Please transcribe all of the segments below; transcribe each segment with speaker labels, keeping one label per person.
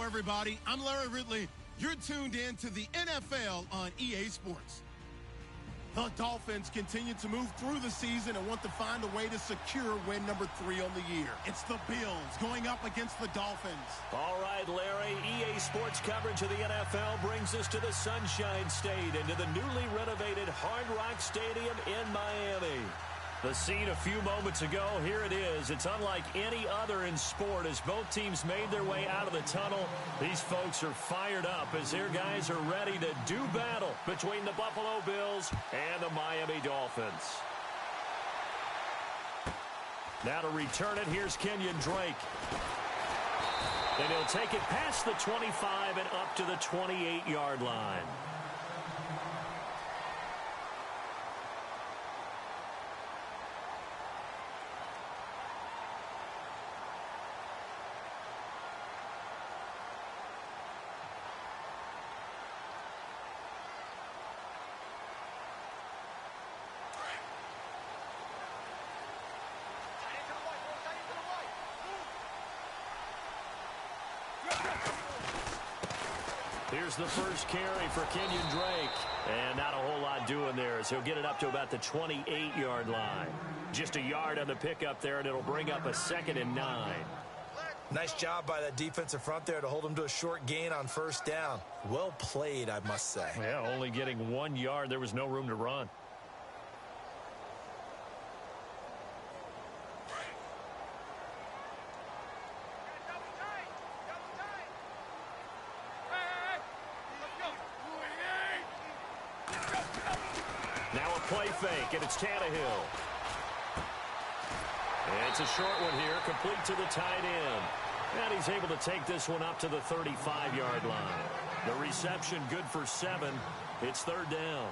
Speaker 1: everybody. I'm Larry Ridley. You're tuned in to the NFL on EA Sports. The Dolphins continue to move through the season and want to find a way to secure win number 3 on the year. It's the Bills going up against the Dolphins.
Speaker 2: All right, Larry, EA Sports coverage of the NFL brings us to the Sunshine State and to the newly renovated Hard Rock Stadium in Miami. The scene a few moments ago, here it is. It's unlike any other in sport as both teams made their way out of the tunnel. These folks are fired up as their guys are ready to do battle between the Buffalo Bills and the Miami Dolphins. Now to return it, here's Kenyon Drake. And he'll take it past the 25 and up to the 28-yard line. Here's the first carry for Kenyon Drake. And not a whole lot doing there as he'll get it up to about the 28-yard line. Just a yard on the pickup there, and it'll bring up a 2nd and 9.
Speaker 3: Nice job by that defensive front there to hold him to a short gain on first down. Well played, I must say.
Speaker 2: Yeah, only getting 1 yard. There was no room to run. Play fake, and it's Tannehill. It's a short one here, complete to the tight end. And he's able to take this one up to the 35-yard line. The reception good for 7. It's 3rd down.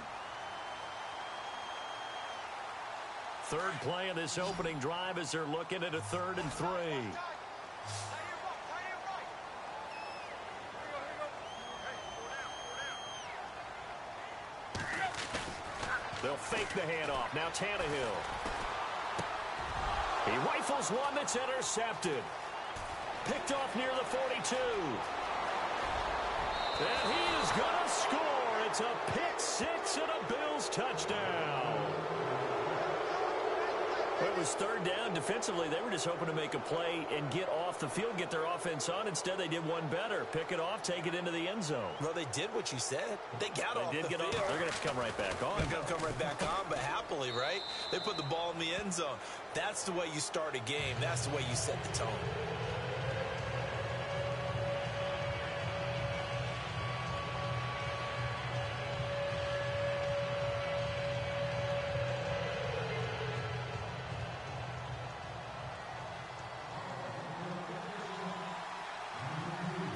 Speaker 2: Third play of this opening drive as they're looking at a 3rd and 3. They'll fake the handoff. Now Tannehill. He rifles one that's intercepted. Picked off near the 42. And he is going to score. It's a pick 6 and a Bills touchdown. Well, it was 3rd down. Defensively, they were just hoping to make a play and get off the field, get their offense on. Instead, they did one better. Pick it off, take it into the end zone.
Speaker 3: Well, they did what you said. They got off the field.
Speaker 2: They're going to have to come right back on.
Speaker 3: They're going to come right back on, but happily, right? They put the ball in the end zone. That's the way you start a game. That's the way you set the tone.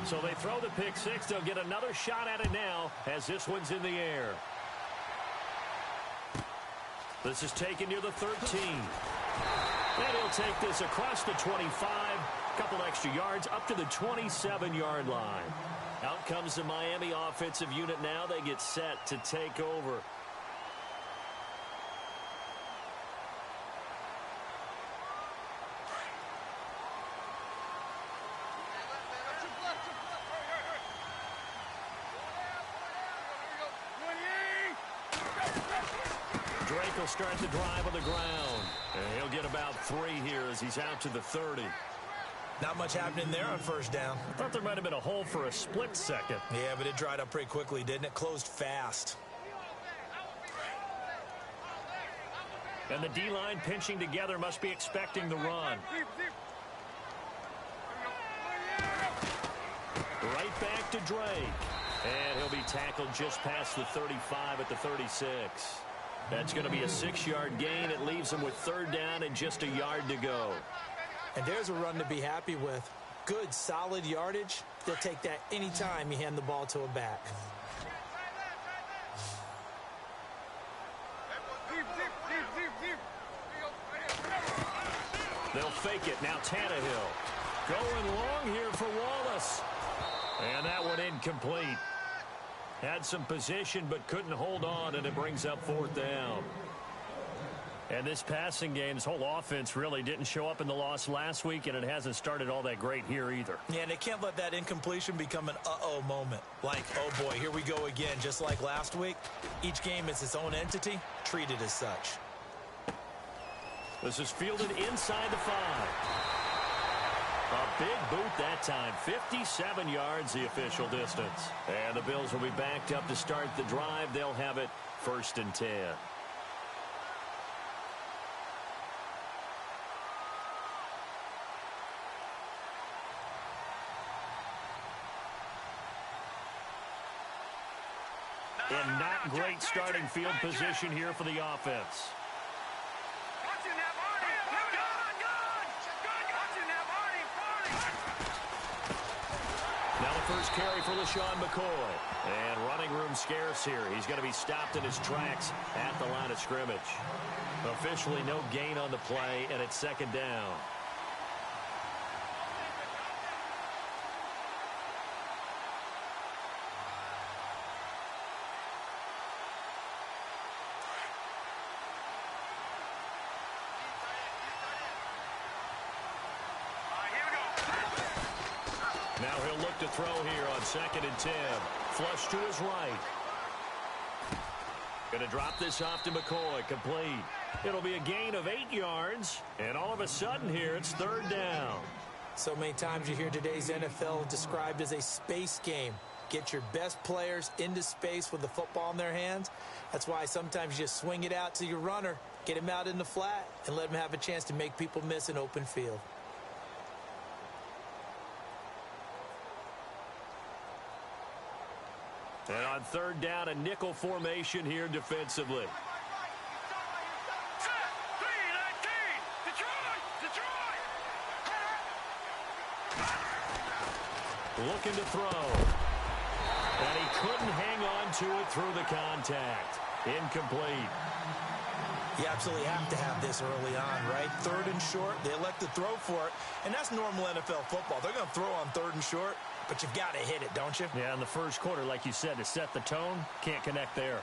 Speaker 2: So they throw the pick 6. They'll get another shot at it now as this one's in the air. This is taken near the 13. And he'll take this across the 25. A couple extra yards up to the 27-yard line. Out comes the Miami offensive unit now. They get set to take over. Drake will start the drive on the ground. And he'll get about 3 here as he's out to the 30.
Speaker 3: Not much happening there on first down.
Speaker 2: I thought there might have been a hole for a split second.
Speaker 3: Yeah, but it dried up pretty quickly, didn't it? Closed fast.
Speaker 2: And the D-line pinching together must be expecting the run. Right back to Drake. And he'll be tackled just past the 35 at the 36. That's going to be a 6-yard gain. It leaves him with 3rd down and just a yard to go.
Speaker 3: And there's a run to be happy with. Good, solid yardage. They'll take that anytime you hand the ball to a back.
Speaker 2: They'll fake it. Now Tannehill. Going long here for Wallace. And that one incomplete. Had some position but couldn't hold on, and it brings up 4th down. And this passing game, this whole offense really didn't show up in the loss last week, and it hasn't started all that great here either.
Speaker 3: Yeah, and they can't let that incompletion become an uh-oh moment. Like, oh boy, here we go again, just like last week. Each game is its own entity, treated as such.
Speaker 2: This is fielded inside the 5. A big boot that time, 57 yards the official distance. And the Bills will be backed up to start the drive. They'll have it 1st and 10. And not great starting field position here for the offense. Now the first carry for LaShawn McCoy. And running room scarce here. He's going to be stopped in his tracks at the line of scrimmage. Officially no gain on the play, and it's 2nd down. Now he'll look to throw here on 2nd and 10. Flush to his right. Going to drop this off to McCoy. Complete. It'll be a gain of 8 yards. And all of a sudden here, it's 3rd down.
Speaker 3: So many times you hear today's NFL described as a space game. Get your best players into space with the football in their hands. That's why sometimes you just swing it out to your runner, get him out in the flat, and let him have a chance to make people miss an open field.
Speaker 2: And on 3rd down, a nickel formation here defensively. Looking to throw. And he couldn't hang on to it through the contact. Incomplete.
Speaker 3: You absolutely have to have this early on, right? 3rd and short, they elect to throw for it, and that's normal NFL football. They're going to throw on 3rd and short, but you've got to hit it, don't you?
Speaker 2: Yeah, in the first quarter, like you said, to set the tone, can't connect there.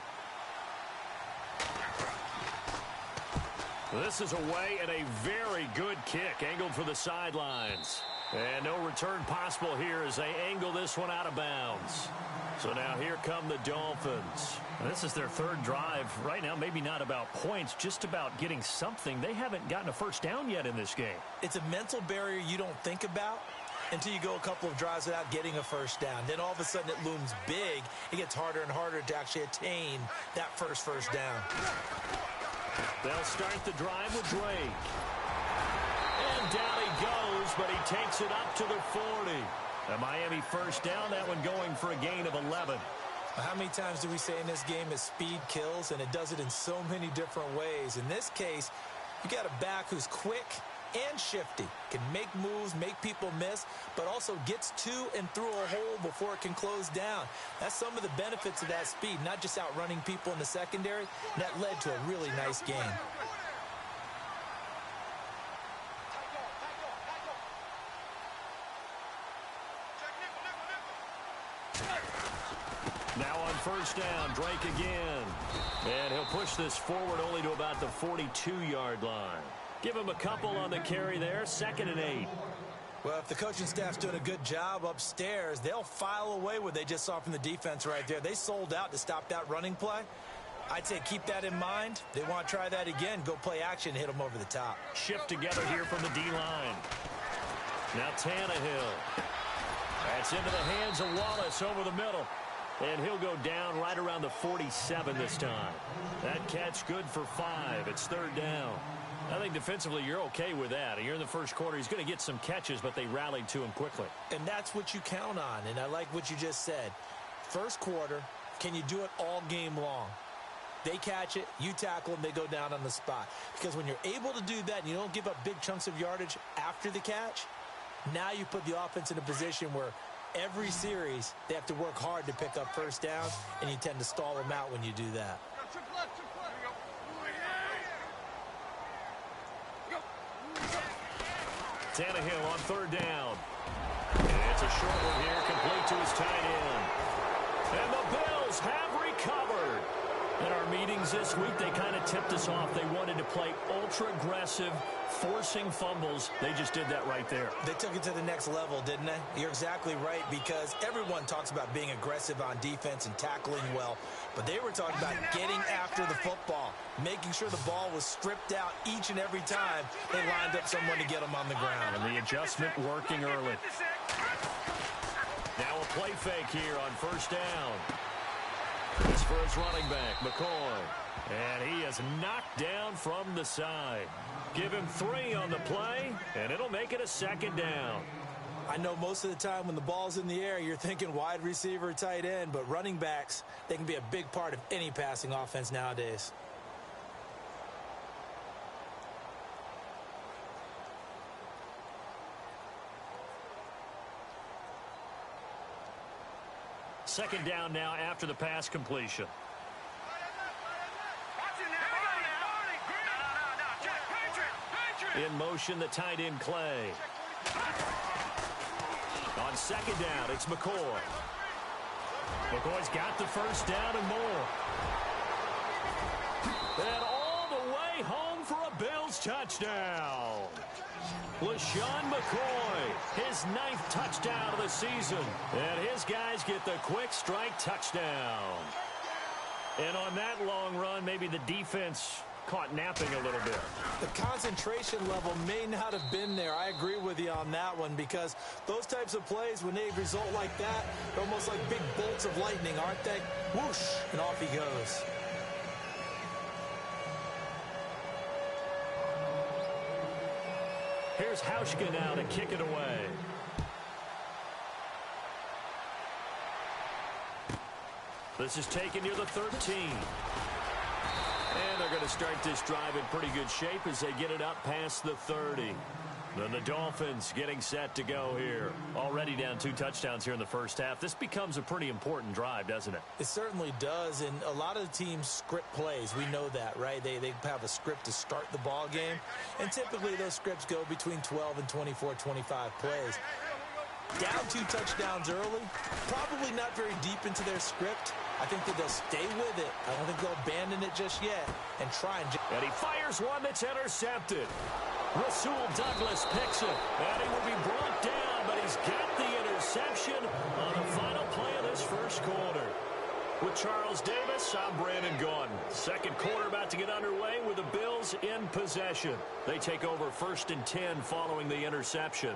Speaker 2: This is away and a very good kick, angled for the sidelines. And no return possible here as they angle this one out of bounds. So now here come the Dolphins. This is their 3rd drive. Right now, maybe not about points, just about getting something. They haven't gotten a first down yet in this game.
Speaker 3: It's a mental barrier you don't think about until you go a couple of drives without getting a first down. Then all of a sudden it looms big. It gets harder and harder to actually attain that first down.
Speaker 2: They'll start the drive with Drake. And down he goes, but he takes it up to the 40. A Miami first down, that one going for a gain of 11.
Speaker 3: How many times do we say in this game is speed kills, and it does it in so many different ways. In this case, you got a back who's quick and shifty, can make moves, make people miss, but also gets to and through a hole before it can close down. That's some of the benefits of that speed, not just outrunning people in the secondary. That led to a really nice game.
Speaker 2: Now on first down, Drake again. And he'll push this forward only to about the 42-yard line. Give him a couple on the carry there, 2nd and 8.
Speaker 3: Well, if the coaching staff's doing a good job upstairs, they'll file away what they just saw from the defense right there. They sold out to stop that running play. I'd say keep that in mind. They want to try that again, go play action, hit them over the top.
Speaker 2: Shift together here from the D-line. Now Tannehill. That's into the hands of Wallace over the middle. And he'll go down right around the 47 this time. That catch good for 5. It's 3rd down. I think defensively you're okay with that. You're in the first quarter. He's going to get some catches, but they rallied to him quickly.
Speaker 3: And that's what you count on. And I like what you just said. First quarter, can you do it all game long? They catch it, you tackle them, they go down on the spot. Because when you're able to do that and you don't give up big chunks of yardage after the catch, now you put the offense in a position where every series they have to work hard to pick up first downs, and you tend to stall them out when you do that.
Speaker 2: Tannehill on 3rd down. And it's a short one here, complete to his tight end. And the Bills have recovered. In our meetings this week, they kind of tipped us off. They wanted to play ultra-aggressive, forcing fumbles. They just did that right there.
Speaker 3: They took it to the next level, didn't they? You're exactly right, because everyone talks about being aggressive on defense and tackling well, but they were talking about getting after the football, making sure the ball was stripped out each and every time they lined up someone to get them on the ground.
Speaker 2: And the adjustment working early. Now a play fake here on first down. This for his running back, McCoy. And he is knocked down from the side. Give him 3 on the play, and it'll make it a second down.
Speaker 3: I know most of the time when the ball's in the air, you're thinking wide receiver, tight end, but running backs, they can be a big part of any passing offense nowadays.
Speaker 2: Second down now after the pass completion. In motion, the tight end, Clay. On second down, it's McCoy. McCoy's got the first down and more. And all the way home for a Bills touchdown. LaShawn McCoy, his 9th touchdown of the season. And his guys get the quick strike touchdown. And on that long run, maybe the defense caught napping a little bit.
Speaker 3: The concentration level may not have been there. I agree with you on that one, because those types of plays, when they result like that, they're almost like big bolts of lightning, aren't they? Whoosh, and off he goes.
Speaker 2: Here's Hauschka now to kick it away. This is taken near the 13. And they're going to start this drive in pretty good shape as they get it up past the 30. Then the Dolphins getting set to go here. Already down 2 touchdowns here in the first half. This becomes a pretty important drive, doesn't it?
Speaker 3: It certainly does, and a lot of the teams script plays. We know that, right? They have a script to start the ball game, and typically those scripts go between 12 and 24, 25 plays. Down 2 touchdowns early, probably not very deep into their script. I think that they'll stay with it. I don't think they'll abandon it just yet and try and...
Speaker 2: And he fires one that's intercepted. Rasul Douglas picks it, and he will be brought down, but he's got the interception on the final play of this first quarter. With Charles Davis, I'm Brandon Gaudin. Second quarter about to get underway with the Bills in possession. They take over 1st and 10 following the interception.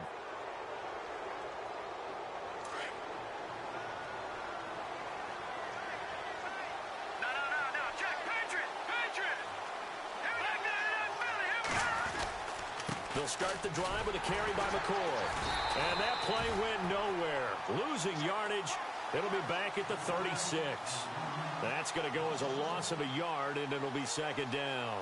Speaker 2: They'll start the drive with a carry by McCoy. And that play went nowhere. Losing yardage. It'll be back at the 36. That's going to go as a loss of a yard, and it'll be second down.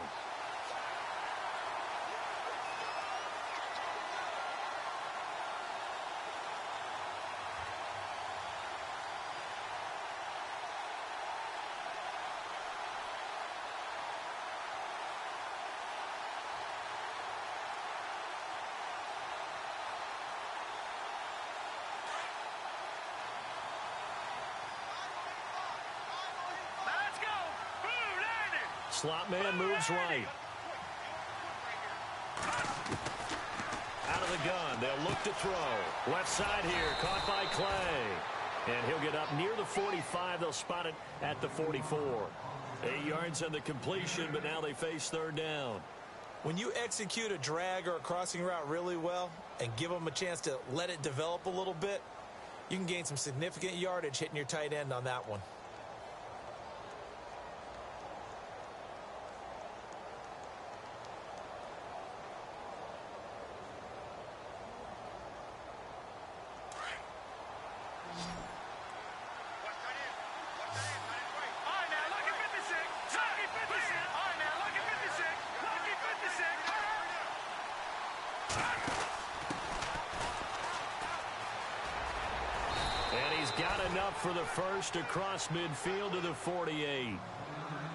Speaker 2: Slot man moves right. Out of the gun. They'll look to throw. Left side here. Caught by Clay. And he'll get up near the 45. They'll spot it at the 44. 8 yards on the completion, but now they face third down.
Speaker 3: When you execute a drag or a crossing route really well and give them a chance to let it develop a little bit, you can gain some significant yardage hitting your tight end on that one.
Speaker 2: Got enough for the first across midfield to the 48.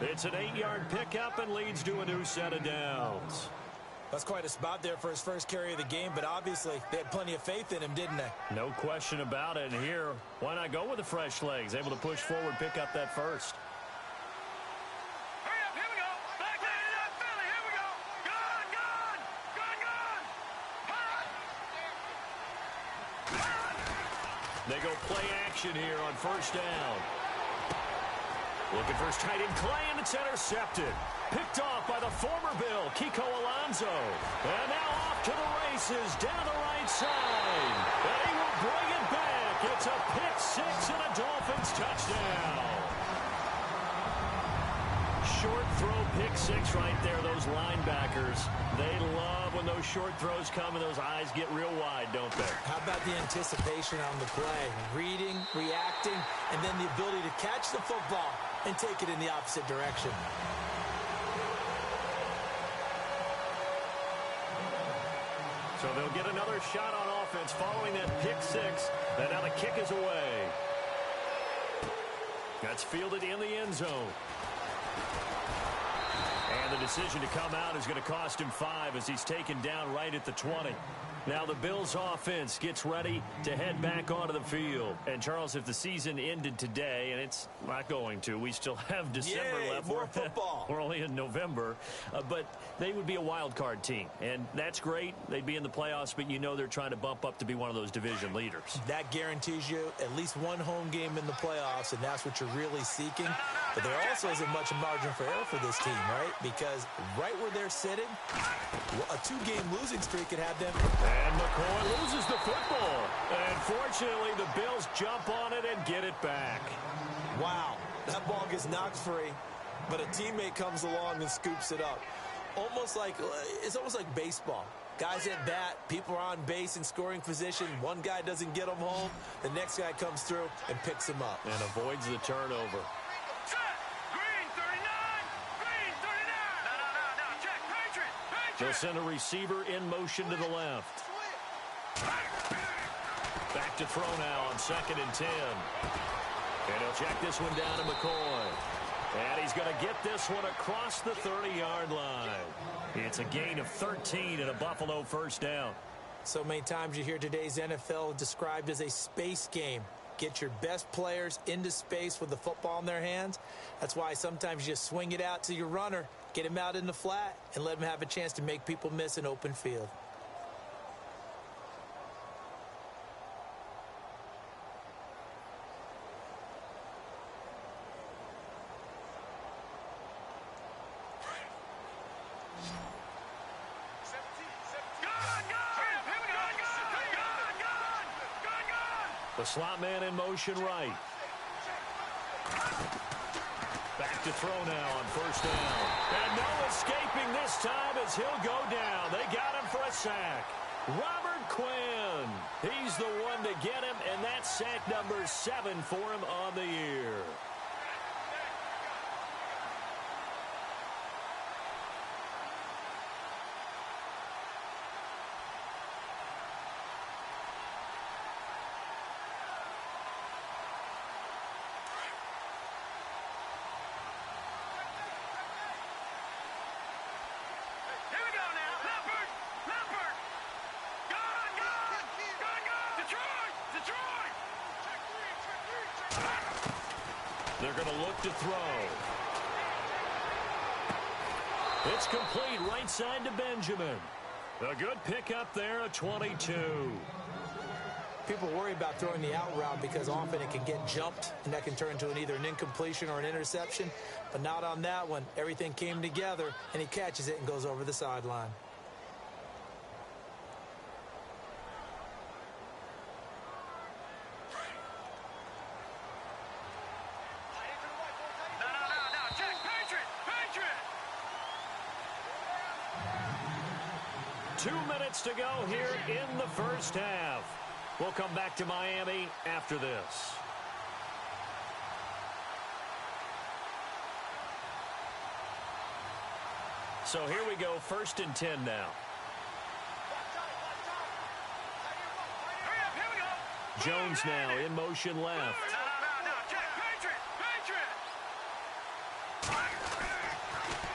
Speaker 2: It's an 8-yard pickup and leads to a new set of downs.
Speaker 3: That's quite a spot there for his first carry of the game, but obviously they had plenty of faith in him, didn't they?
Speaker 2: No question about it. And here, why not go with the fresh legs? Able to push forward, pick up that first. They go play action here on first down. Looking for his tight end, Clay, and it's intercepted. Picked off by the former Bill, Kiko Alonso. And now off to the races down the right side. And he will bring it back. It's a pick six and a Dolphins touchdown. Short throw pick six right there. Those linebackers, they love when those short throws come and those eyes get real wide, don't they?
Speaker 3: How about the anticipation on the play? Reading, reacting, and then the ability to catch the football and take it in the opposite direction.
Speaker 2: So they'll get another shot on offense following that pick six. And now the kick is away. That's fielded in the end zone. And the decision to come out is going to cost him 5 as he's taken down right at the 20. Now the Bills offense gets ready to head back onto the field. And Charles, if the season ended today, and it's not going to, we still have December left.
Speaker 3: More football.
Speaker 2: We're only in November. But they would be a wild card team. And that's great. They'd be in the playoffs, but you know they're trying to bump up to be one of those division leaders.
Speaker 3: That guarantees you at least one home game in the playoffs, and that's what you're really seeking. But there also isn't much margin for error for this team, right? Because right where they're sitting, a 2-game losing streak could have them.
Speaker 2: And McCoy loses the football. And fortunately, the Bills jump on it and get it back.
Speaker 3: Wow, that ball gets knocked free, but a teammate comes along and scoops it up. It's almost like baseball. Guys at bat, people are on base in scoring position. One guy doesn't get them home. The next guy comes through and picks him up.
Speaker 2: And avoids the turnover. They'll send a receiver in motion to the left. Back to throw now on 2nd and 10. And he'll check this one down to McCoy. And he's going to get this one across the 30-yard line. It's a gain of 13 and a Buffalo first down.
Speaker 3: So many times you hear today's NFL described as a space game. Get your best players into space with the football in their hands. That's why sometimes you swing it out to your runner, get him out in the flat, and let him have a chance to make people miss an open field.
Speaker 2: The slot man in motion right. Back to throw now on first down. And no escaping this time as he'll go down. They got him for a sack. Robert Quinn. He's the one to get him, and that's sack number 7 for him on the year. They're going to look to throw. It's complete right side to Benjamin. A good pickup there at 22.
Speaker 3: People worry about throwing the out route because often it can get jumped, and that can turn into either an incompletion or an interception. But not on that one. Everything came together, and he catches it and goes over the sideline.
Speaker 2: To go here in the first half. We'll come back to Miami after this. So here we go, 1st and 10 now. Jones now in motion left.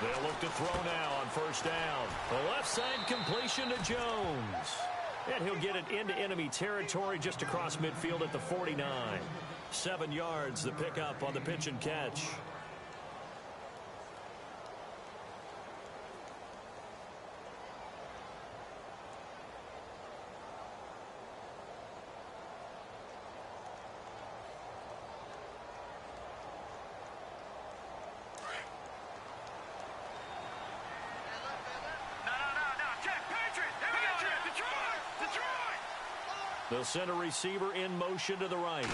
Speaker 2: They'll look to throw now on first down. The left side completion to Jones. And he'll get it into enemy territory just across midfield at the 49. 7 yards, the pickup on the pitch and catch. They'll send a receiver in motion to the right.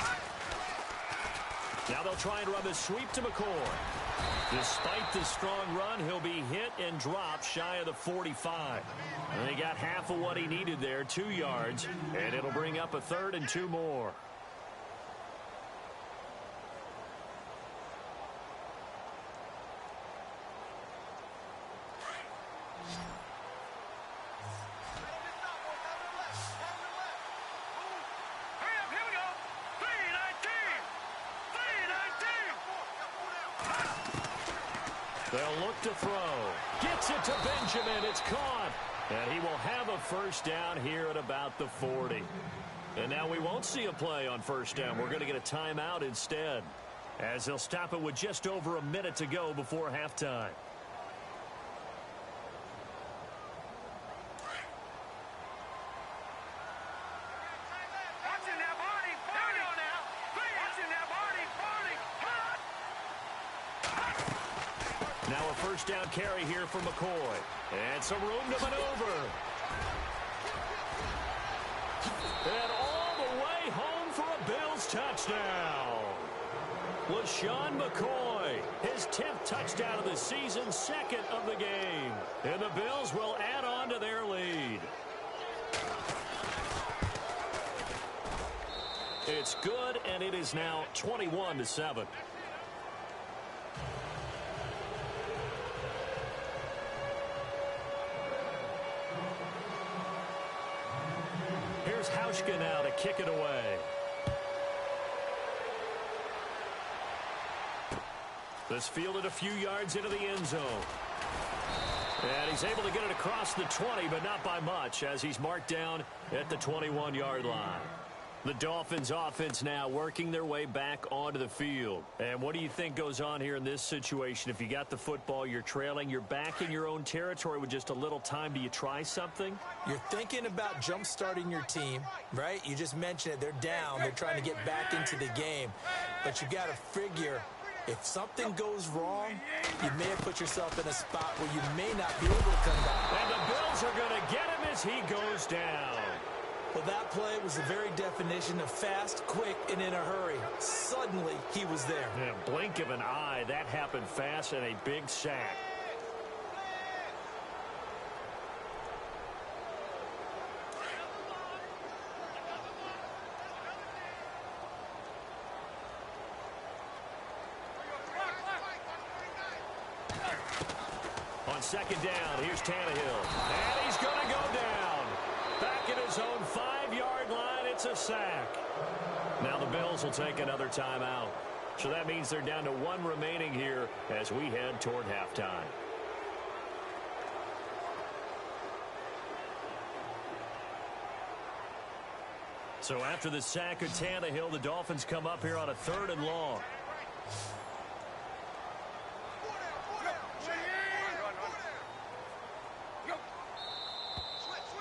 Speaker 2: Now they'll try and run the sweep to McCoy. Despite the strong run, he'll be hit and dropped shy of the 45. And he got half of what he needed there, 2 yards, and it'll bring up a 3rd and 2 more. They'll look to throw. Gets it to Benjamin. It's caught. And he will have a first down here at about the 40. And now we won't see a play on first down. We're going to get a timeout instead, as they'll stop it with just over a minute to go before halftime. Now a first down carry here for McCoy. And some room to maneuver. And all the way home for a Bills touchdown. LaShawn McCoy, his 10th touchdown of the season, 2nd of the game. And the Bills will add on to their lead. It's good, and it is now 21-7. Hauschka now to kick it away. This fielded a few yards into the end zone. And he's able to get it across the 20, but not by much, as he's marked down at the 21-yard line. The Dolphins offense now working their way back onto the field. And what do you think goes on here in this situation? If you got the football, you're trailing, you're back in your own territory with just a little time. Do you try something?
Speaker 3: You're thinking about jump-starting your team, right? You just mentioned it. They're down. They're trying to get back into the game. But you got to figure, if something goes wrong, you may have put yourself in a spot where you may not be able to come back.
Speaker 2: And the Bills are going to get him as he goes down.
Speaker 3: Well, that play was the very definition of fast, quick, and in a hurry. Suddenly, he was there.
Speaker 2: In a blink of an eye, that happened fast, and a big sack. On second down, here's Tannehill. And he's going to go down. Back at his own 5-yard line, it's a sack. Now the Bills will take another timeout. So that means they're down to 1 remaining here as we head toward halftime. So after the sack of Tannehill, the Dolphins come up here on a 3rd and long.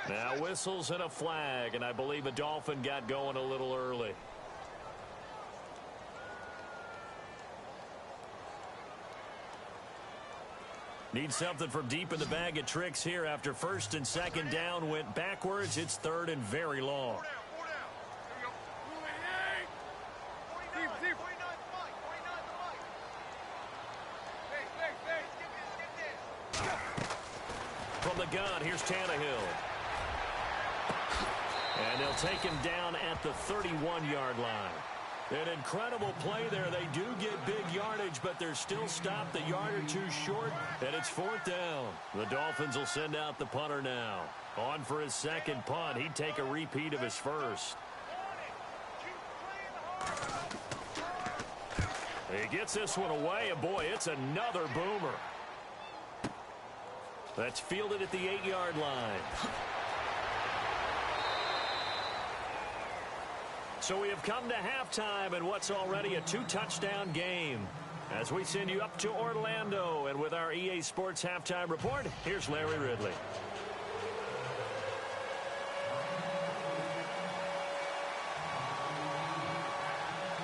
Speaker 2: Now whistles and a flag, and I believe a Dolphin got going a little early. Need something from deep in the bag of tricks here after 1st and 2nd down went backwards. It's 3rd and very long. From the gun, here's Tannehill. And they'll take him down at the 31-yard line. An incredible play there. They do get big yardage, but they're still stopped the yard or two short, and it's 4th down. The Dolphins will send out the punter now. On for his 2nd punt. He'd take a repeat of his 1st. He gets this one away, and boy, it's another boomer. That's fielded at the 8-yard line. So we have come to halftime in what's already a 2-touchdown game. As we send you up to Orlando, and with our EA Sports Halftime Report, here's Larry Ridley.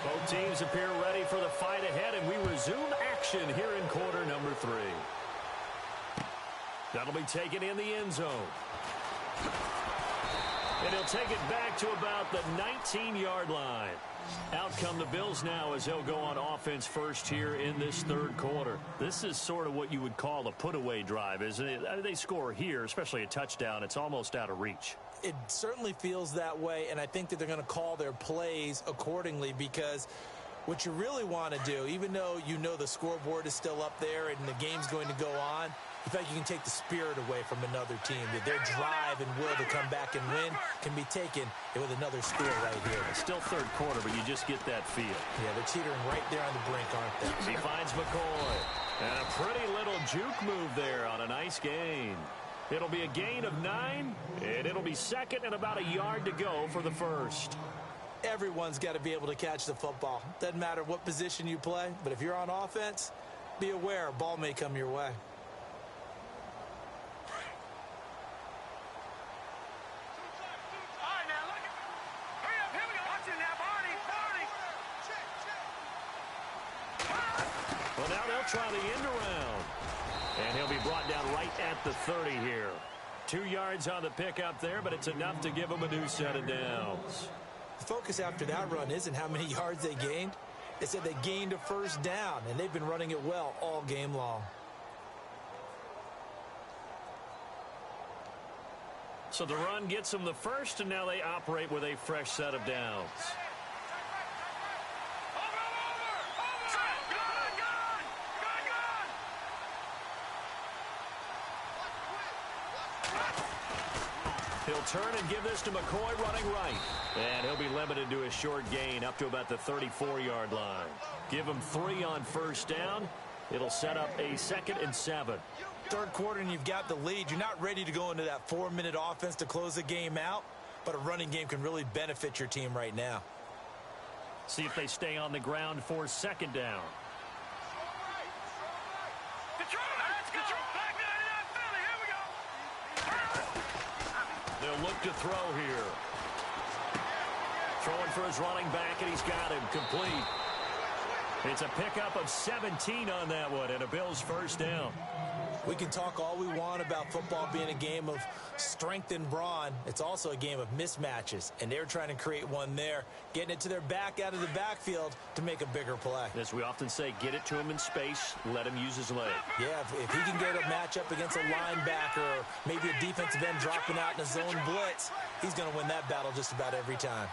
Speaker 2: Both teams appear ready for the fight ahead, and we resume action here in quarter number 3. That'll be taken in the end zone. And he'll take it back to about the 19-yard line. Out come the Bills now as they'll go on offense first here in this third quarter. This is sort of what you would call a put-away drive, isn't it? I mean, they score here, especially a touchdown. It's almost out of reach.
Speaker 3: It certainly feels that way, and I think that they're going to call their plays accordingly, because what you really want to do, even though you know the scoreboard is still up there and the game's going to go on, in fact, you can take the spirit away from another team. That their drive and will to come back and win can be taken with another score right here.
Speaker 2: It's still third quarter, but you just get that feel.
Speaker 3: Yeah, they're teetering right there on the brink, aren't they?
Speaker 2: He finds McCoy. And a pretty little juke move there on a nice gain. It'll be a gain of 9, and it'll be second and about a yard to go for the first.
Speaker 3: Everyone's got to be able to catch the football. Doesn't matter what position you play, but if you're on offense, be aware a ball may come your way.
Speaker 2: Well, now they'll try the end around. And he'll be brought down right at the 30 here. 2 yards on the pickup there, but it's enough to give him a new set of downs.
Speaker 3: The focus after that run isn't how many yards they gained. It said they gained a first down, and they've been running it well all game long.
Speaker 2: So the run gets them the first, and now they operate with a fresh set of downs. He'll turn and give this to McCoy running right. And he'll be limited to a short gain up to about the 34-yard line. Give him 3 on first down. It'll set up a 2nd and 7.
Speaker 3: Third quarter and you've got the lead. You're not ready to go into that 4-minute offense to close the game out, but a running game can really benefit your team right now.
Speaker 2: See if they stay on the ground for 2nd down. They'll look to throw here. Throwing for his running back, and he's got him complete. It's a pickup of 17 on that one, and a Bills first down.
Speaker 3: We can talk all we want about football being a game of strength and brawn. It's also a game of mismatches, and they're trying to create one there, getting it to their back out of the backfield to make a bigger play.
Speaker 2: As we often say, get it to him in space, let him use his leg.
Speaker 3: Yeah, if he can get a matchup against a linebacker or maybe a defensive end dropping out in a zone blitz, he's going to win that battle just about every time.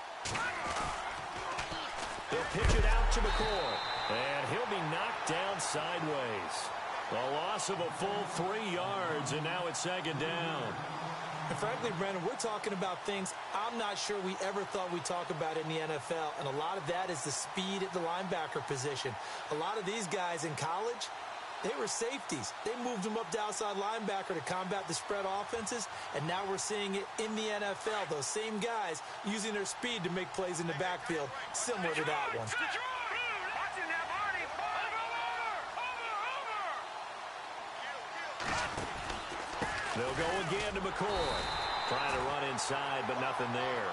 Speaker 2: They'll pitch it out to McCoy, and he'll be knocked down sideways. A loss of a full 3 yards, and now it's 2nd down.
Speaker 3: And frankly, Brandon, we're talking about things I'm not sure we ever thought we'd talk about in the NFL, and a lot of that is the speed at the linebacker position. A lot of these guys in college, they were safeties. They moved them up to outside linebacker to combat the spread offenses, and now we're seeing it in the NFL. Those same guys using their speed to make plays in the backfield, similar to that one.
Speaker 2: They'll go again to McCoy. Trying to run inside, but nothing there.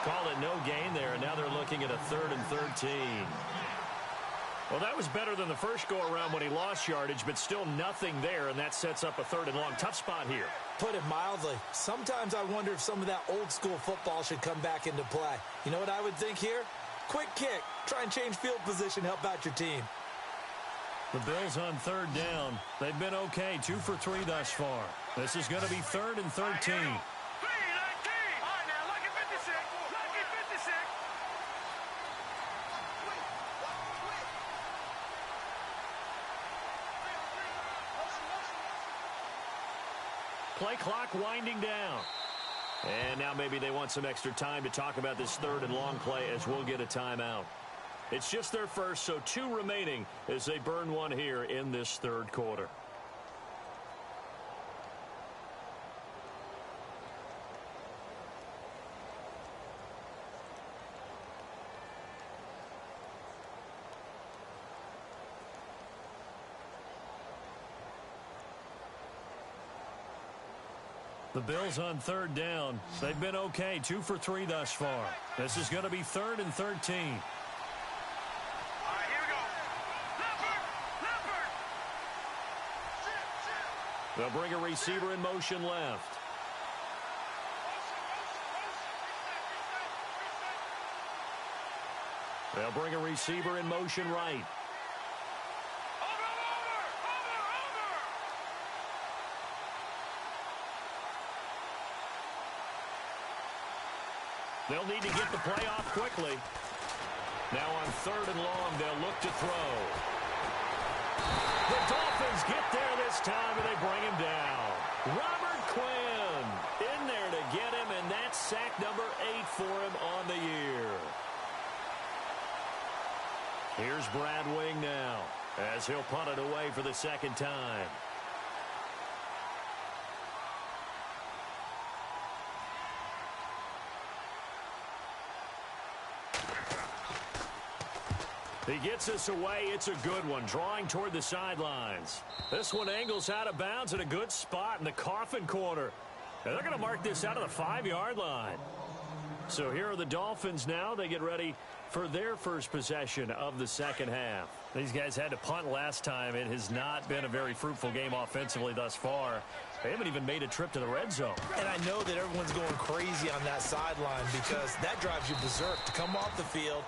Speaker 2: Call it no gain there, and now they're looking at a 3rd and 13. Well, that was better than the first go-around when he lost yardage, but still nothing there, and that sets up a 3rd and long. Tough spot here.
Speaker 3: Put it mildly. Sometimes I wonder if some of that old-school football should come back into play. You know what I would think here? Quick kick. Try and change field position, help out your team.
Speaker 2: The Bills on 3rd down. They've been okay, 2 for 3 thus far. This is going to be 3rd and 13. Play clock winding down. And now maybe they want some extra time to talk about this 3rd and long play as we'll get a timeout. It's just their first, so 2 remaining as they burn one here in this 3rd quarter. The Bills on 3rd down. They've been okay, 2 for 3 thus far. This is going to be 3rd and 13. They'll bring a receiver in motion left. They'll bring a receiver in motion right. They'll need to get the play off quickly. Now on 3rd and long, they'll look to throw. The Dolphins get there this time, and they bring him down. Robert Quinn in there to get him, and that's sack number 8 for him on the year. Here's Brad Wing now, as he'll punt it away for the second time. He gets us away. It's a good one, drawing toward the sidelines. This one angles out of bounds at a good spot in the coffin corner. And they're going to mark this out of the 5-yard line. So here are the Dolphins now. They get ready for their first possession of the second half. These guys had to punt last time. It has not been a very fruitful game offensively thus far. They haven't even made a trip to the red zone.
Speaker 3: And I know that everyone's going crazy on that sideline because that drives you berserk to come off the field,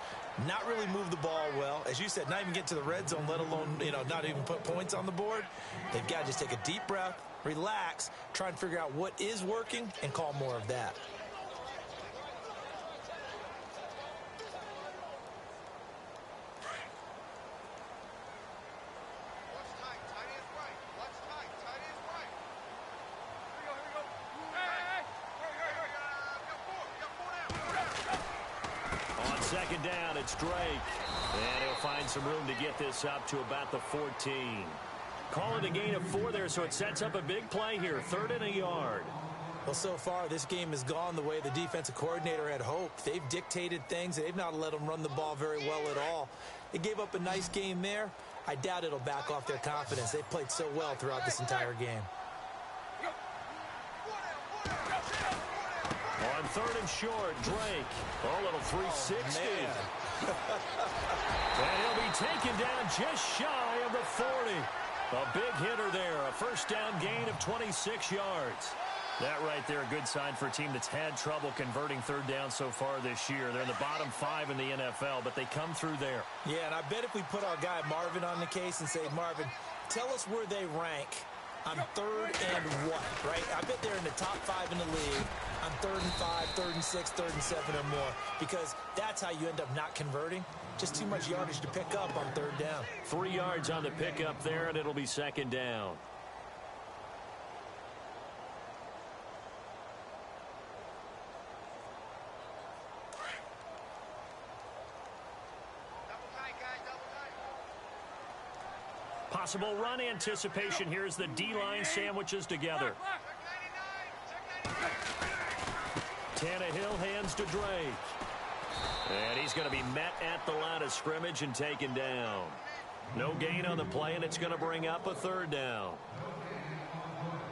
Speaker 3: not really move the ball well. As you said, not even get to the red zone, let alone, not even put points on the board. They've got to just take a deep breath, relax, try and figure out what is working, and call more of that.
Speaker 2: Second down, it's Drake. And he'll find some room to get this up to about the 14. Call it a gain of 4 there, so it sets up a big play here. 3rd and a yard.
Speaker 3: Well, so far, this game has gone the way the defensive coordinator had hoped. They've dictated things. They've not let them run the ball very well at all. They gave up a nice game there. I doubt it'll back off their confidence. They've played so well throughout this entire game.
Speaker 2: On 3rd and short, Drake. Oh, little 360. And he'll be taken down just shy of the 40. A big hitter there. A first down gain of 26 yards. That right there, a good sign for a team that's had trouble converting 3rd down so far this year. They're in the bottom 5 in the NFL, but they come through there. Yeah, and I bet if we put our guy Marvin on the case and say, Marvin, tell us where they rank on 3rd and what, right? I bet they're in the top 5 in the league on 3rd and 5, 3rd and 6, 3rd and 7 or more, because that's how you end up not converting. Just too much yardage to pick up on 3rd down. 3 yards on the pickup there, and it'll be second down. Possible run anticipation here as the D-line sandwiches together. Tannehill hands to Drake. And he's going to be met at the line of scrimmage and taken down. No gain on the play, and it's going to bring up a 3rd down.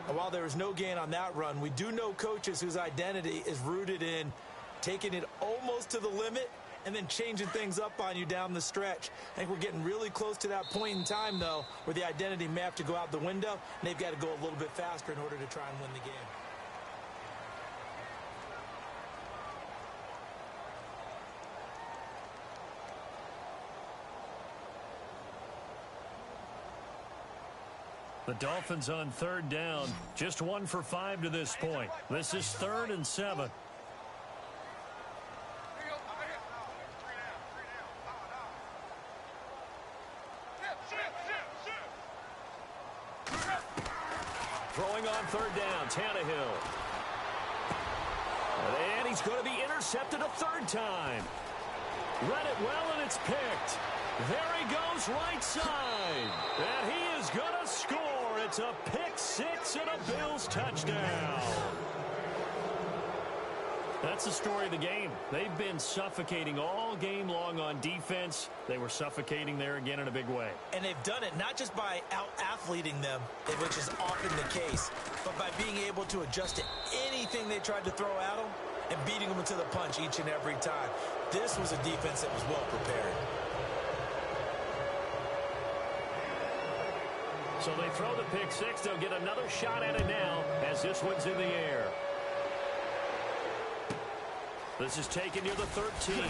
Speaker 3: While there is no gain on that run, we do know coaches whose identity is rooted in taking it almost to the limit and then changing things up on you down the stretch. I think we're getting really close to that point in time, though, where the identity may have to go out the window, and they've got to go a little bit faster in order to try and win the game.
Speaker 2: The Dolphins on 3rd down, just 1 for 5 to this point. This is 3rd and 7. Throwing on 3rd down, Tannehill. And he's going to be intercepted a 3rd time. Read it well, and it's picked. There he goes, right side. And he is going to score. It's a pick 6 and a Bills touchdown. That's the story of the game. They've been suffocating all game long on defense. They were suffocating there again in a big way.
Speaker 3: And they've done it not just by out-athleting them, which is often the case, but by being able to adjust to anything they tried to throw at them and beating them to the punch each and every time. This was a defense that was well prepared.
Speaker 2: So they throw the pick 6. They'll get another shot at it now as this one's in the air. This is taken near the 13.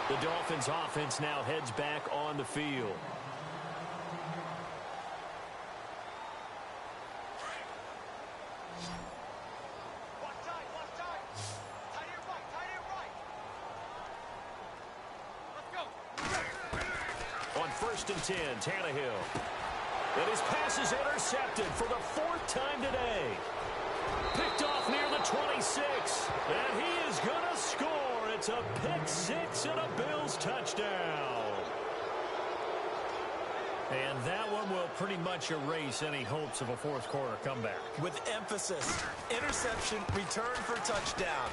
Speaker 2: The Dolphins offense now heads back on the field. On 1st and 10, Tannehill. And his pass is intercepted for the 4th time today. Picked off near the 26. And he is going to score. It's a pick 6 and a Bills touchdown. And that one will pretty much erase any hopes of a fourth quarter comeback.
Speaker 3: With emphasis, interception, return for touchdown.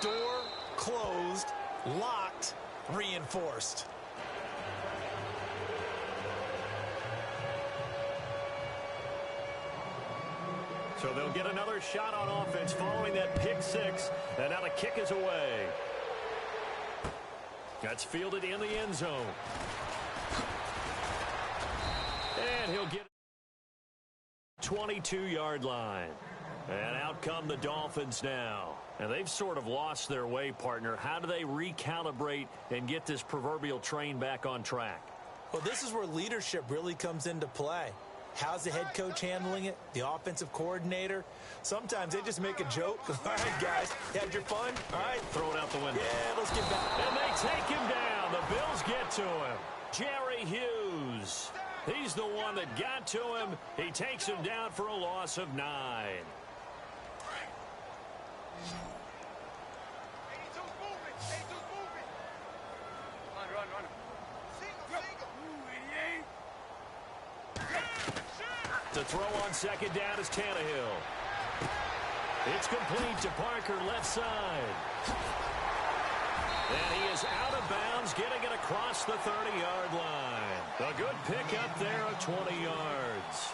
Speaker 3: Door closed, locked, reinforced.
Speaker 2: So they'll get another shot on offense following that pick 6. And now the kick is away. That's fielded in the end zone. And he'll get 22-yard line. And out come the Dolphins now. And they've sort of lost their way, partner. How do they recalibrate and get this proverbial train back on track?
Speaker 3: Well, this is where leadership really comes into play. How's the head coach handling it? The offensive coordinator? Sometimes they just make a joke. All right, guys, you had your fun? All right.
Speaker 2: Throw it out the window.
Speaker 3: Yeah, let's get back.
Speaker 2: And they take him down. The Bills get to him. Jerry Hughes. He's the one that got to him. He takes him down for a loss of 9. To throw on 2nd down is Tannehill. It's complete to Parker, left side. And he is out of bounds, getting it across the 30-yard line. A good pickup there of 20 yards.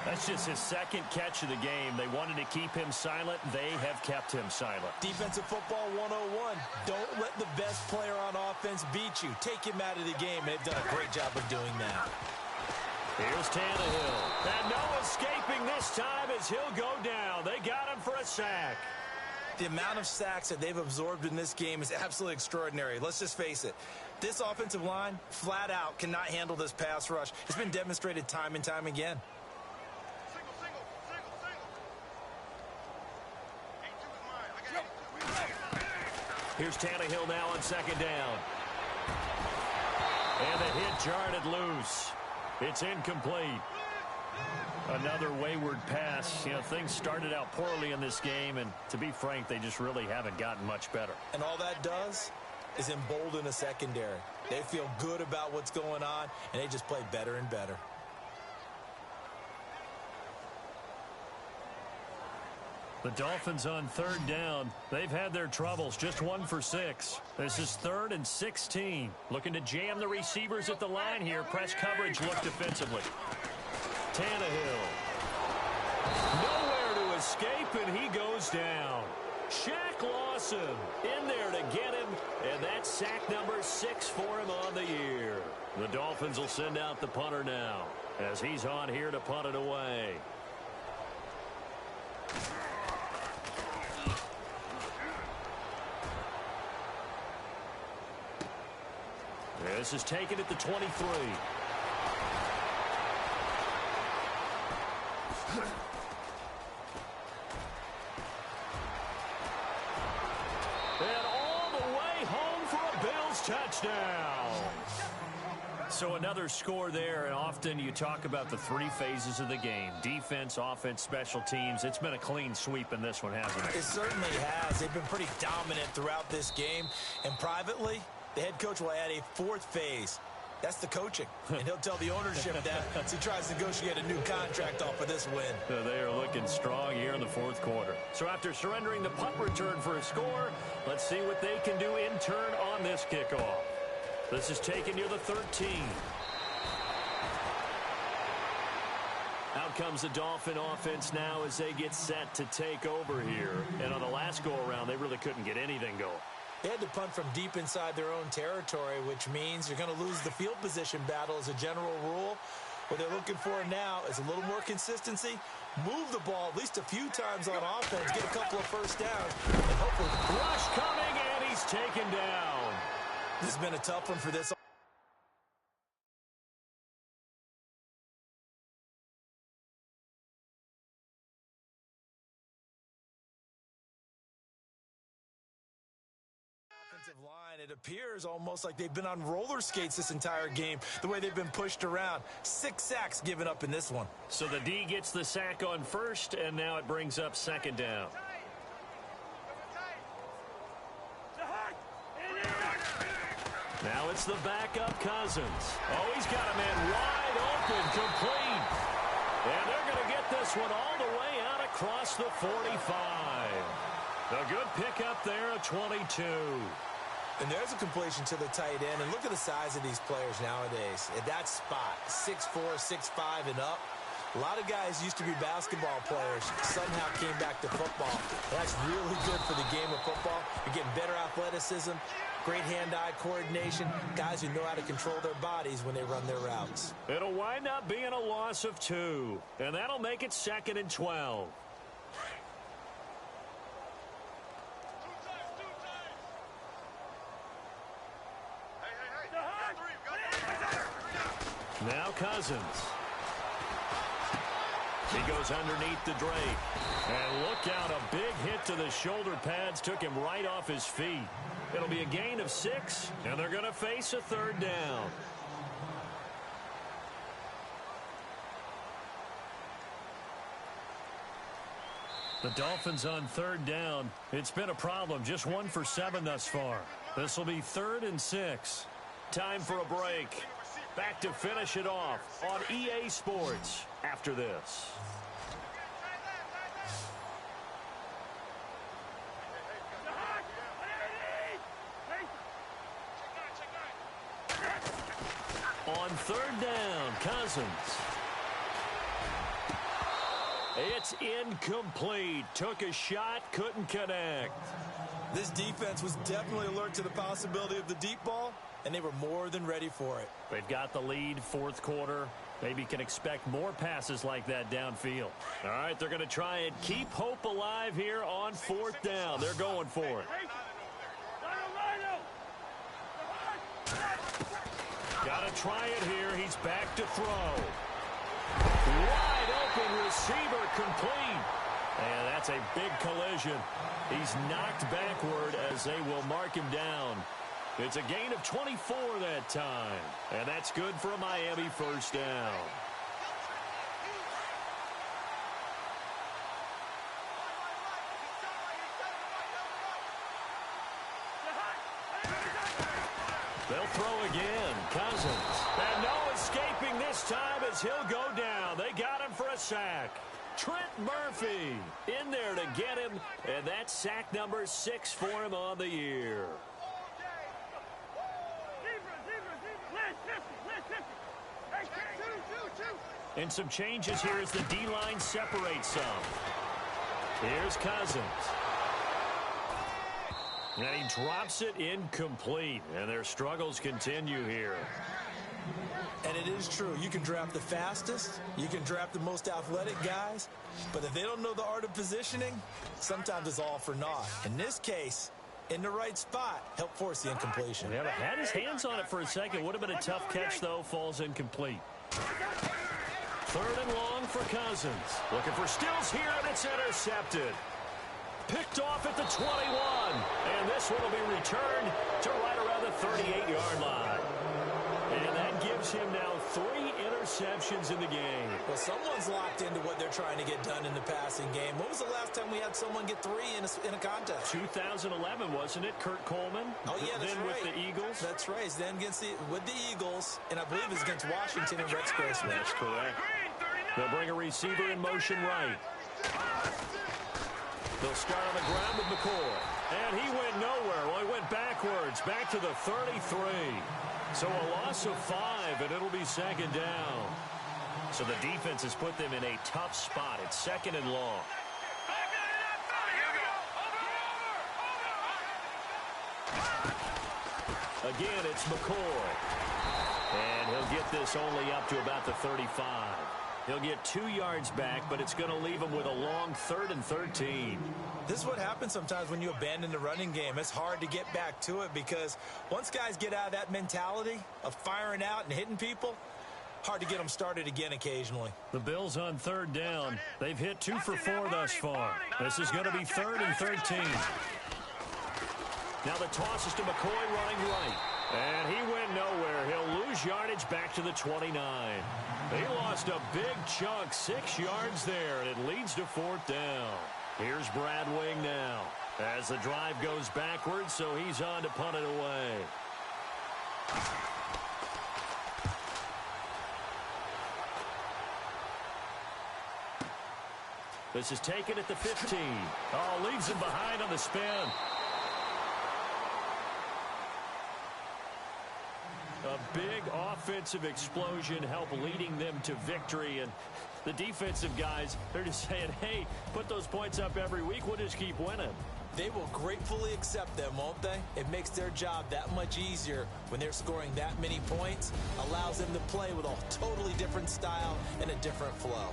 Speaker 2: That's just his 2nd catch of the game. They wanted to keep him silent. They have kept him silent.
Speaker 3: Defensive football 101. Don't let the best player on offense beat you. Take him out of the game. They've done a great job of doing that.
Speaker 2: Here's Tannehill. And no escaping this time as he'll go down. They got him for a sack.
Speaker 3: The amount of sacks that they've absorbed in this game is absolutely extraordinary. Let's just face it. This offensive line, flat out, cannot handle this pass rush. It's been demonstrated time and time again.
Speaker 2: Here's Tannehill now on 2nd down. And the hit jarred it loose. It's incomplete. Another wayward pass. You know, things started out poorly in this game, and to be frank, they just really haven't gotten much better.
Speaker 3: And all that does is embolden a secondary. They feel good about what's going on, and they just play better and better.
Speaker 2: The Dolphins on 3rd down. They've had their troubles, just 1 for 6. This is 3rd and 16. Looking to jam the receivers at the line here. Press coverage look defensively. Tannehill. Nowhere to escape, and he goes down. Shaq Lawson in there to get him, and that's sack number 6 for him on the year. The Dolphins will send out the punter now as he's on here to punt it away. This is taken at the 23. And all the way home for a Bills touchdown. So another score there, and often you talk about the 3 phases of the game. Defense, offense, special teams. It's been a clean sweep in this one, hasn't it?
Speaker 3: It certainly has. They've been pretty dominant throughout this game. And privately, the head coach will add a 4th phase. That's the coaching. And he'll tell the ownership that as he tries to negotiate a new contract off of this win.
Speaker 2: They are looking strong here in the 4th quarter. So after surrendering the punt return for a score, let's see what they can do in turn on this kickoff. This is taken near the 13. Out comes the Dolphin offense now as they get set to take over here. And on the last go-around, they really couldn't get anything going.
Speaker 3: They had to punt from deep inside their own territory, which means you're going to lose the field position battle as a general rule. What they're looking for now is a little more consistency, move the ball at least a few times on offense, get a couple of first downs, and hopefully...
Speaker 2: Rush coming, and he's taken down.
Speaker 3: This has been a tough one for this offensive line. It appears almost like they've been on roller skates this entire game, the way they've been pushed around. 6 sacks given up in this one.
Speaker 2: So the D gets the sack on first, and now it brings up second down. Now it's the backup Cousins. Oh, he's got a man wide open, complete. And they're going to get this one all the way out across the 45. A good pickup there at 22.
Speaker 3: And there's a completion to the tight end. And look at the size of these players nowadays. At that spot, 6'4", 6'5", and up. A lot of guys used to be basketball players, somehow came back to football. That's really good for the game of football. You're getting better athleticism, great hand-eye coordination, guys who know how to control their bodies when they run their routes.
Speaker 2: It'll wind up being a loss of 2, and that'll make it 2nd and 12. Now Cousins. He goes underneath the Drake. And look out, a big hit to the shoulder pads took him right off his feet. It'll be a gain of 6, and they're going to face a 3rd down. The Dolphins on 3rd down. It's been a problem, just 1 for 7 thus far. This will be 3rd and 6. Time for a break. Back to finish it off on EA Sports after this. On 3rd down, Cousins. It's incomplete. Took a shot, couldn't connect.
Speaker 3: This defense was definitely alert to the possibility of the deep ball, and they were more than ready for it.
Speaker 2: They've got the lead, 4th quarter. Maybe can expect more passes like that downfield. All right, they're going to try and keep hope alive here on 4th down. They're going for it. Got to try it here. He's back to throw. Wide open receiver, complete. And that's a big collision. He's knocked backward as they will mark him down. It's a gain of 24 that time. And that's good for a Miami 1st down. They'll throw again. Cousins. And no escaping this time as he'll go down. They got him for a sack. Trent Murphy in there to get him. And that's sack number 6 for him on the year. And some changes here as the D-line separates some. Here's Cousins. And he drops it incomplete. And their struggles continue here.
Speaker 3: And it is true. You can draft the fastest. You can draft the most athletic guys. But if they don't know the art of positioning, sometimes it's all for naught. In this case, in the right spot, help force the incompletion.
Speaker 2: Yeah, but had his hands on it for a second. Would have been a tough catch, though. Falls incomplete. 3rd and long for Cousins. Looking for Stills here, and it's intercepted. Picked off at the 21. And this one will be returned to right around the 38-yard line. And that gives him now 3 interceptions in the game.
Speaker 3: Well, someone's locked into what they're trying to get done in the passing game. When was the last time we had someone get 3 in a contest?
Speaker 2: 2011, wasn't it? Kurt Coleman?
Speaker 3: Oh, yeah, that's
Speaker 2: then
Speaker 3: right.
Speaker 2: With the Eagles?
Speaker 3: That's right. Then with the Eagles, and I believe it's against Washington and Rex Grossman.
Speaker 2: That's correct. They'll bring a receiver in motion right. They'll start on the ground with McCoy. And he went nowhere. Well, he went backwards, back to the 33. So a loss of 5, and it'll be 2nd down. So the defense has put them in a tough spot. It's 2nd and long. Again, it's McCoy. And he'll get this only up to about the 35. He'll get 2 yards back, but it's going to leave him with a long 3rd and 13.
Speaker 3: This is what happens sometimes when you abandon the running game. It's hard to get back to it because once guys get out of that mentality of firing out and hitting people, hard to get them started again occasionally.
Speaker 2: The Bills on 3rd down. They've hit 2 for 4 thus far. This is going to be 3rd and 13. Now the toss is to McCoy running right. And he went nowhere. He'll lose yardage back to the 29. He lost a big chunk, 6 yards there, and it leads to 4th down. Here's Brad Wing now as the drive goes backwards, so he's on to punt it away. This is taken at the 15. Oh, leaves him behind on the spin. A big offensive explosion helped leading them to victory. And the defensive guys, they're just saying, hey, put those points up every week. We'll just keep winning.
Speaker 3: They will gratefully accept them, won't they? It makes their job that much easier when they're scoring that many points. Allows them to play with a totally different style and a different flow.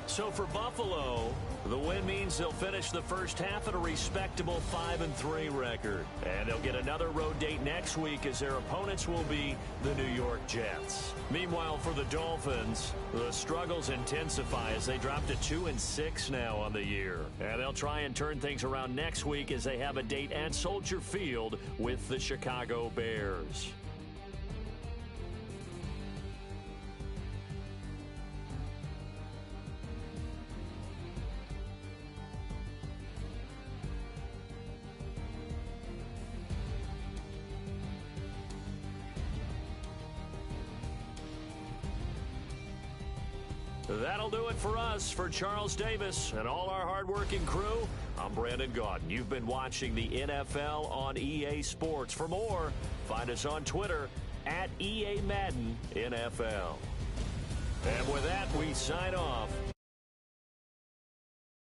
Speaker 2: So for Buffalo, the win means they'll finish the first half at a respectable 5-3 record. And they'll get another road date next week as their opponents will be the New York Jets. Meanwhile, for the Dolphins, the struggles intensify as they drop to 2-6 now on the year. And they'll try and turn things around next week as they have a date at Soldier Field with the Chicago Bears. That'll do it for us. For Charles Davis and all our hardworking crew, I'm Brandon Gaudin. You've been watching the NFL on EA Sports. For more, find us on Twitter at EA Madden NFL. And with that, we sign off.